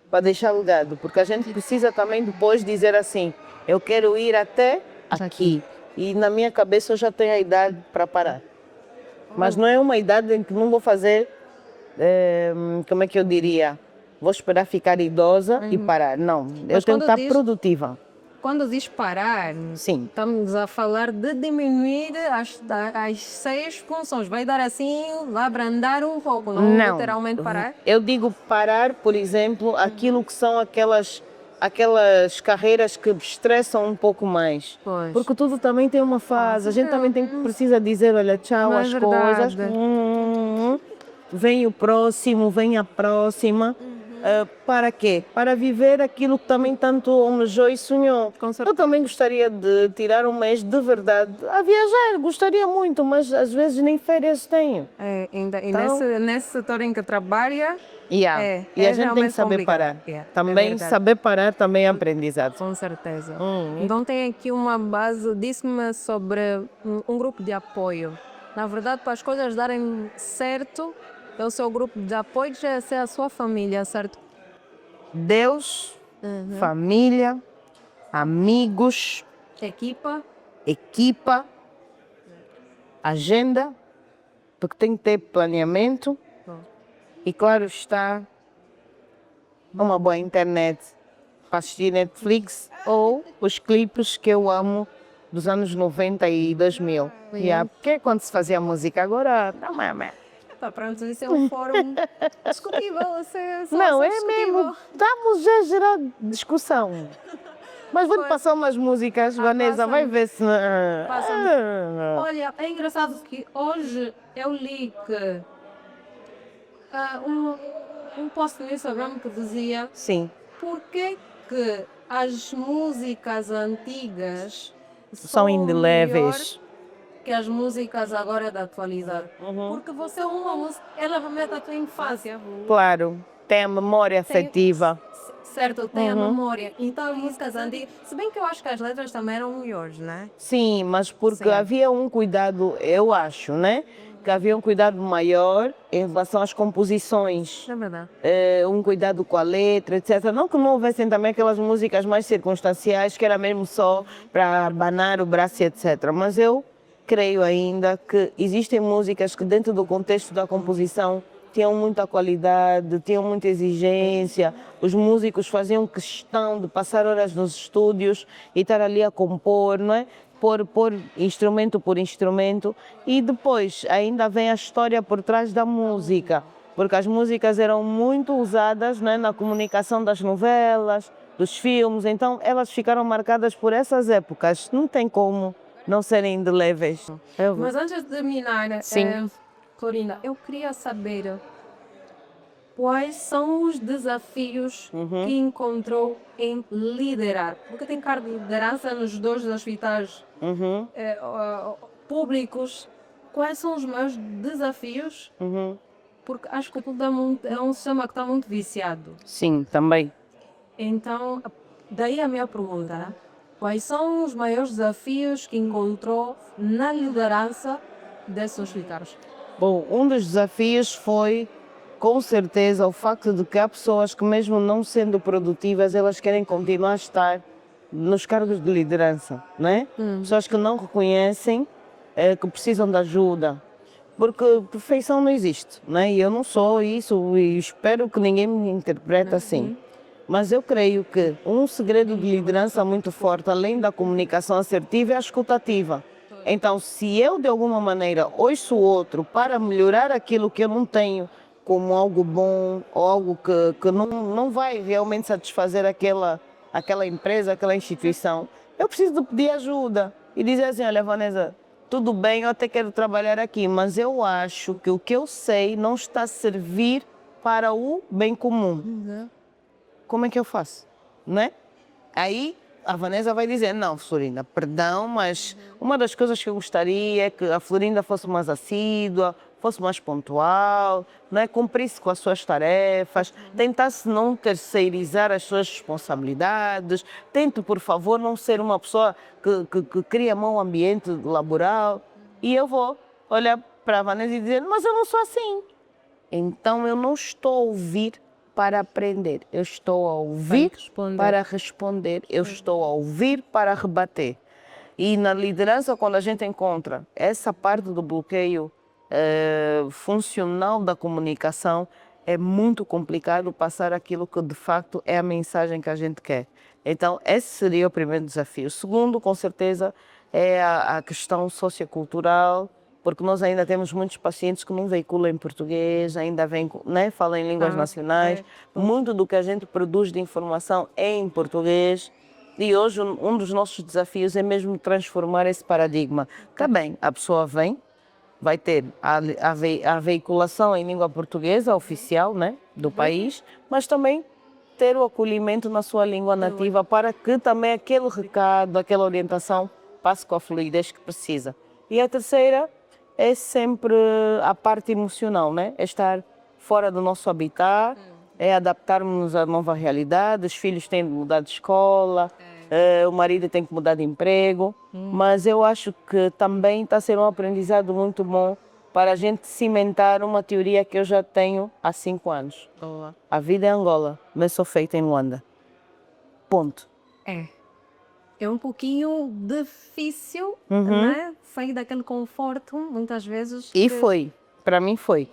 Para deixar legado, porque a gente precisa também depois dizer assim, eu quero ir até aqui. E na minha cabeça eu já tenho a idade para parar. Mas não é uma idade em que não vou fazer, como é que eu diria? Vou esperar ficar idosa e parar. Não, eu tenho que estar produtiva. Quando diz parar, sim, estamos a falar de diminuir as 6 funções. Vai dar assim, abrandar um pouco, não literalmente parar? Eu digo parar, por exemplo, aquilo que são aquelas carreiras que estressam um pouco mais. Pois. Porque tudo também tem uma fase. A gente também precisa dizer, olha, tchau às coisas. Vem o próximo, vem a próxima. Para quê? Para viver aquilo que também tanto almejou e sonhou. Com certeza. Eu também gostaria de tirar um mês de verdade a viajar, gostaria muito, mas às vezes nem férias tenho. E Então- nesse setor em que trabalha, E é a gente tem realmente que saber complicado. parar. É Também verdade. saber parar também é aprendizado. Com certeza. Hum. Então tem aqui uma base, disse-me sobre um grupo de apoio. Na verdade, para as coisas darem certo, é o seu grupo de apoio que já é a sua família, certo? Deus, família, amigos, Equipa, equipa, agenda, porque tem que ter planeamento e, claro está, uma boa internet para assistir Netflix ou os clipes que eu amo dos anos 90 e 2000. Porque quando se fazia música agora, não é. tá, pronto, isso é um fórum discutível. Não, é mesmo. Estamos já a gerar discussão. Mas vou-te passar umas músicas, Vanessa, vai ver se. Olha, é engraçado que hoje eu li que um post no Instagram que dizia Sim, por que as músicas antigas são melhor indeléveis. que as músicas agora da atualizar. Porque você uma música, ela remete à tua infância. Claro, tem a memória afetiva. Certo, tem a memória. Então, as músicas antigas. Se bem que eu acho que as letras também eram melhores, né? Sim, mas porque Sim. havia um cuidado, eu acho, né? Que havia um cuidado maior em relação às composições. É verdade. Um cuidado com a letra, etc. Não que não houvessem também aquelas músicas mais circunstanciais, que era mesmo só para abanar o braço, etc. Mas eu creio ainda que existem músicas que dentro do contexto da composição tinham muita qualidade, tinham muita exigência. Os músicos faziam questão de passar horas nos estúdios e estar ali a compor, não é? Por instrumento por instrumento, e depois ainda vem a história por trás da música, porque as músicas eram muito usadas, né, na comunicação das novelas, dos filmes, então elas ficaram marcadas por essas épocas, não tem como não serem indeléveis. Mas antes de terminar, Sim. Florinda, eu queria saber quais são os desafios que encontrou em liderar. Porque tem cargo de liderança nos dois hospitais públicos. Quais são os maiores desafios? Porque acho que tudo é um sistema que está muito viciado. Sim, também. Então, daí a minha pergunta, né? Quais são os maiores desafios que encontrou na liderança desses hospitais? Bom, um dos desafios foi, com certeza, o facto de que há pessoas que, mesmo não sendo produtivas, elas querem continuar a estar nos cargos de liderança, não é? Pessoas que não reconhecem que precisam de ajuda, porque perfeição não existe, não é? E eu não sou isso e espero que ninguém me interprete assim. Mas eu creio que um segredo de liderança muito forte, além da comunicação assertiva, é a escutativa. Então, se eu de alguma maneira ouço o outro para melhorar aquilo que eu não tenho como algo bom ou algo que não vai realmente satisfazer aquela empresa, aquela instituição, eu preciso de pedir ajuda e dizer assim: olha, Vanessa, tudo bem, eu até quero trabalhar aqui, mas eu acho que o que eu sei não está a servir para o bem comum. Como é que eu faço? Não é? Aí a Vanessa vai dizer: não, Florinda, perdão, mas uma das coisas que eu gostaria é que a Florinda fosse mais assídua, fosse mais pontual, não é? Cumprisse com as suas tarefas, tentasse não terceirizar as suas responsabilidades, tente, por favor, não ser uma pessoa que cria mau ambiente laboral. E eu vou olhar para a Vanessa e dizer: mas eu não sou assim. Então eu não estou a ouvir para aprender, eu estou a ouvir para responder, eu estou a ouvir para rebater. E na liderança, quando a gente encontra essa parte do bloqueio funcional da comunicação, é muito complicado passar aquilo que de facto é a mensagem que a gente quer. Então esse seria o primeiro desafio. O segundo, com certeza, é a questão sociocultural, porque nós ainda temos muitos pacientes que não veiculam em português, ainda vêm, né, falam em línguas nacionais. Muito do que a gente produz de informação é em português. E hoje um dos nossos desafios é mesmo transformar esse paradigma. Tá bem, a pessoa vem, vai ter a veiculação em língua portuguesa oficial, né, do país, mas também ter o acolhimento na sua língua nativa para que também aquele recado, aquela orientação passe com a fluidez que precisa. E a terceira é sempre a parte emocional, né? É estar fora do nosso habitat, é adaptarmos à nova realidade, os filhos têm de mudar de escola, o marido tem que mudar de emprego, mas eu acho que também está a ser um aprendizado muito bom para a gente cimentar uma teoria que eu já tenho há 5 anos. Boa. A vida é Angola, mas sou feita em Luanda. Ponto. É um pouquinho difícil, né? Sair daquele conforto, muitas vezes. E foi, para mim foi.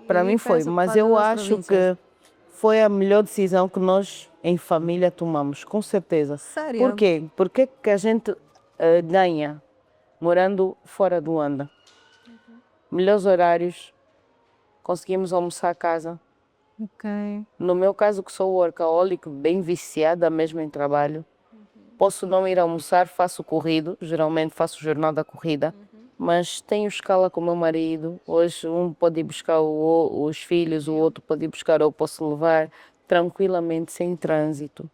Para mim foi, penso que mas faz eu as acho províncias. que foi a melhor decisão que nós em família tomamos, com certeza. Sério? Por quê? Porque que a gente ganha morando fora do Luanda? Melhores horários, conseguimos almoçar a casa. Ok. No meu caso, que sou workaholic, bem viciada mesmo em trabalho, posso não ir almoçar, faço corrido, geralmente faço jornada corrida, mas tenho escala com o meu marido. Hoje um pode ir buscar os filhos, o outro pode ir buscar, ou posso levar tranquilamente, sem trânsito.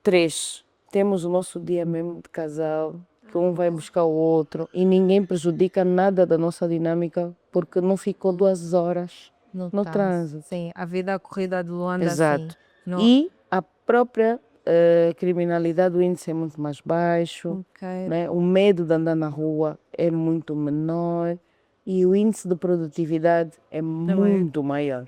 3, temos o nosso dia mesmo de casal, que um vai buscar o outro e ninguém prejudica nada da nossa dinâmica porque não ficou 2 horas no trânsito. Sim, a vida corrida de Luanda, Exato. sim. Não. E a própria criminalidade, o índice é muito mais baixo, Ok. né? O medo de andar na rua é muito menor e o índice de produtividade é muito maior.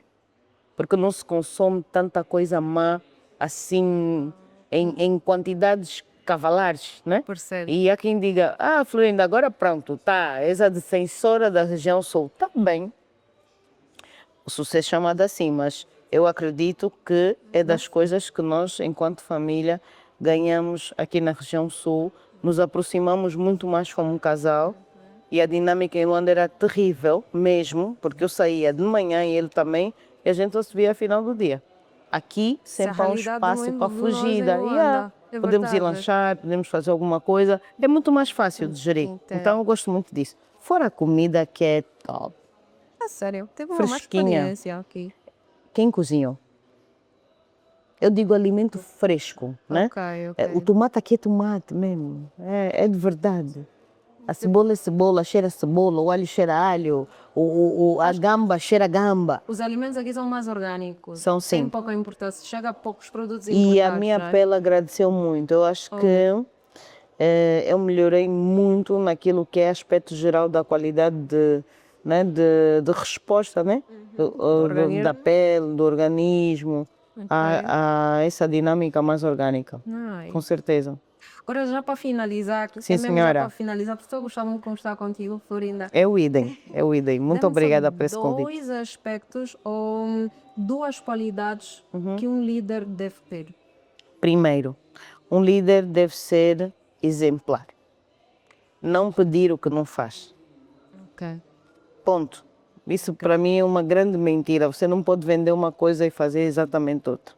Porque não se consome tanta coisa má assim em quantidades cavalares, né? Percebo. E há quem diga, Florinda, agora pronto, tá, és a defensora da região sul. Tá bem, o sucesso é chamado assim, mas eu acredito que é das coisas que nós, enquanto família, ganhamos aqui na região sul, nos aproximamos muito mais como um casal e a dinâmica em Luanda era terrível mesmo, porque eu saía de manhã e ele também, e a gente só se via ao final do dia. Aqui sempre há um espaço para fugida. Podemos ir lanchar, podemos fazer alguma coisa, é muito mais fácil de gerir. Então eu gosto muito disso. Fora a comida que é top. Sério, teve uma má Fresquinha. experiência aqui. Quem cozinhou? Eu digo alimento fresco, né? Ok. O tomate aqui é tomate mesmo, é de verdade. A cebola é cebola, cheira cebola, o alho cheira alho, a gamba cheira gamba. Os alimentos aqui são mais orgânicos. São, sim. Tem pouca importância, chega a poucos produtos E importados. a minha pele agradeceu muito. Eu acho que eu melhorei muito naquilo que é aspecto geral da qualidade de resposta, né? Da pele, do organismo, a essa dinâmica mais orgânica, com certeza. Agora já para finalizar, Sim, senhora. já para finalizar, porque eu gostava muito de conversar contigo, Florinda. É o idem. Muito obrigada por esse convite. 2 aspectos ou 2 qualidades que um líder deve ter. Primeiro, um líder deve ser exemplar. Não pedir o que não faz. Ok. Ponto. Isso para mim é uma grande mentira. Você não pode vender uma coisa e fazer exatamente outra.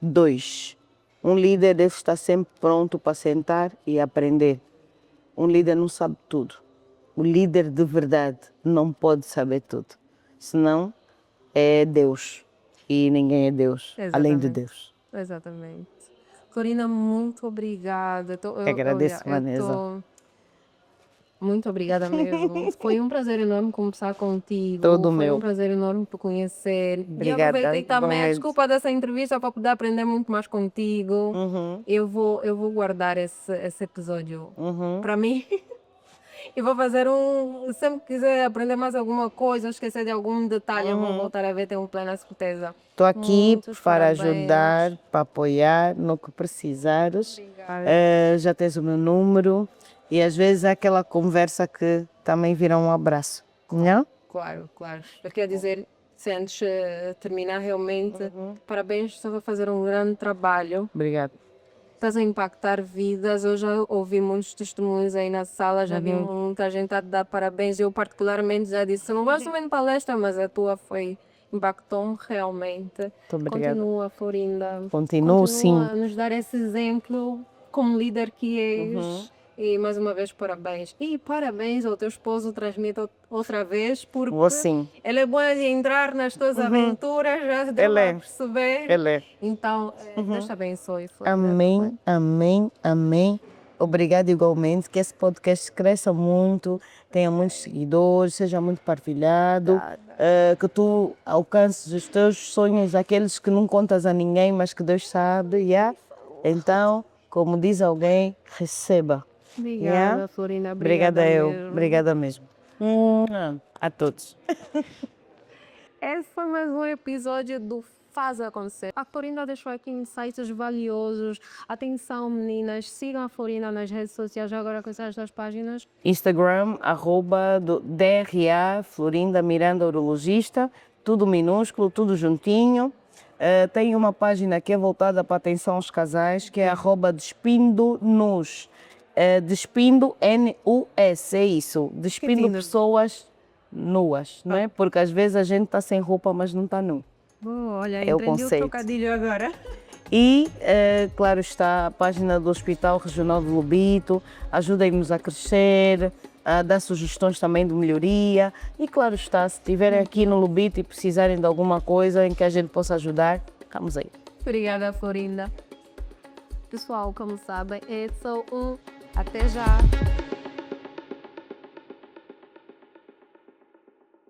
2, um líder deve estar sempre pronto para sentar e aprender. Um líder não sabe tudo. O líder de verdade não pode saber tudo. Senão é Deus. E ninguém é Deus, além de Deus. Exatamente. Florinda, muito obrigada. Agradeço, Vanessa. Muito obrigada mesmo. Foi um prazer enorme conversar contigo. Todo Foi meu. um prazer enorme te conhecer. Obrigada. E aproveitei também a Igualmente. desculpa dessa entrevista para poder aprender muito mais contigo. Eu vou guardar esse episódio para mim. E vou fazer sempre que quiser aprender mais alguma coisa, esquecer de algum detalhe, eu vou voltar a ver, tenho plena certeza. Estou aqui Muitos para parabéns. ajudar, para apoiar no que precisares. Obrigada. Já tens o meu número e às vezes é aquela conversa que também vira um abraço. Não? Claro. Eu queria dizer, se antes terminar realmente, parabéns, estás a fazer um grande trabalho. Obrigada. Estás a impactar vidas. Eu já ouvi muitos testemunhos aí na sala, já vi muita gente a te dar parabéns. Eu particularmente já disse, não gosto muito de palestra, mas a tua impactou-me realmente. Muito obrigada. Continua, Florinda. Continuo, sim. A nos dar esse exemplo como líder que és. E mais uma vez, parabéns. E parabéns ao teu esposo, transmito outra vez, porque Vou sim. ele é bom de entrar nas tuas aventuras, já deu Ele para é. perceber. Ele é. Então, Deus te abençoe. Florinda. Amém, amém, amém. Obrigada igualmente. Que esse podcast cresça muito, tenha muitos seguidores, seja muito partilhado. Que tu alcances os teus sonhos, aqueles que não contas a ninguém, mas que Deus sabe. Yeah? Então, como diz alguém, receba. Obrigada, Yeah? Florinda. Obrigada eu. Mesmo. Obrigada mesmo. A todos. Esse foi mais um episódio do Faz Acontecer. A Florinda deixou aqui insights valiosos. Atenção, meninas, sigam a Florinda nas redes sociais. Agora com essas duas páginas. Instagram, @DRA Florinda Miranda Urologista, tudo minúsculo, tudo juntinho. Tem uma página que é voltada para a atenção aos casais, que é @Despindo-nos. Despindo NUS, é isso. Despindo lindo. pessoas nuas, não é? Porque às vezes a gente está sem roupa, mas não está nu. Olha, É o entendi o conceito. trocadilho agora. E, claro está, a página do Hospital Regional de Lobito, ajudem-nos a crescer, a dar sugestões também de melhoria. E, claro está, se estiverem aqui no Lobito e precisarem de alguma coisa em que a gente possa ajudar, vamos aí. Obrigada, Florinda. Pessoal, como sabem, esse é Até já!